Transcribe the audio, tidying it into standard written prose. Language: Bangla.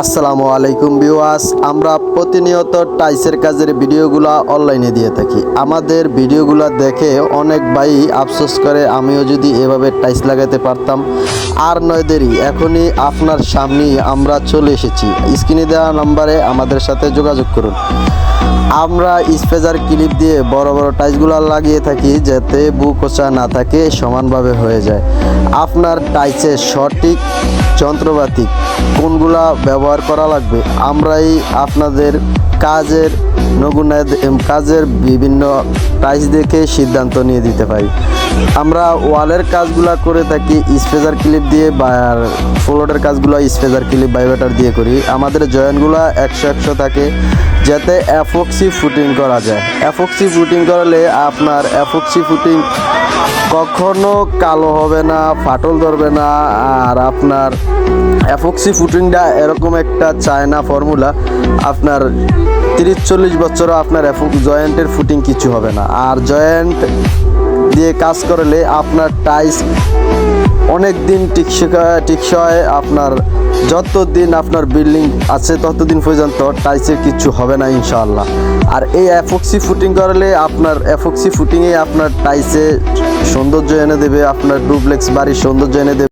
আসসালামু আলাইকুম ভিউয়ার্স, আমরা প্রতিনিয়ত টাইলসের কাজের ভিডিওগুলো অনলাইনে দিয়ে থাকি। আমাদের ভিডিওগুলো দেখে অনেক ভাই আফসোস করে, আমিও যদি এভাবে টাইলস লাগাতে পারতাম। আর নয় দেরি, এখনই আপনার সামনেই আমরা চলে এসেছি। স্ক্রিনে দেওয়া নম্বরে আমাদের সাথে যোগাযোগ করুন। আমরা স্পেজার ক্লিপ দিয়ে বড় বড় টাইলসগুলো লাগিয়ে থাকি, যাতে বুকোচা না থাকে, সমানভাবে হয়ে যায়। আপনার টাইলসের সঠিক যন্ত্রপাতি কোনগুলা ব্যবহার করা লাগবে, আমরাই আপনাদের কাজের বিভিন্ন টাইলস দেখে সিদ্ধান্ত নিয়ে দিতে পারি। আমরা ওয়ালের কাজগুলো করে থাকি স্পেজার ক্লিপ দিয়ে, বা ফ্লোরের কাজগুলো স্পেজার ক্লিপ বাইবেটার দিয়ে করি। আমাদের জয়েন্টগুলো 100 থাকে, যাতে অ্যাফক্সি ফুটিং করা যায়। অ্যাফক্সি ফুটিং করালে আপনার অ্যাফক্সি ফুটিং কখনো কালো হবে না, ফাটল ধরবে না। আর আপনার অ্যাফক্সি ফুটিংটা এরকম একটা চায়না ফর্মুলা, আপনার 30-40 বছরও আপনার জয়েন্টের ফুটিং কিছু হবে না। আর জয়েন্ট দিয়ে কাজ করলে আপনার টাইলস অনেক দিন টিকসই। আপনার যতদিন আপনার বিল্ডিং আছে ততদিন পর্যন্ত টাইলসের কিছু হবে না ইনশাআল্লাহ। আর এই অ্যাফক্সি ফুটিং করলে আপনার অ্যাফক্সি ফুটিংয়ে আপনার টাইলসে সৌন্দর্য এনে দেবে, আপনার ডুপ্লেক্স বাড়ির সৌন্দর্য এনে দেবে।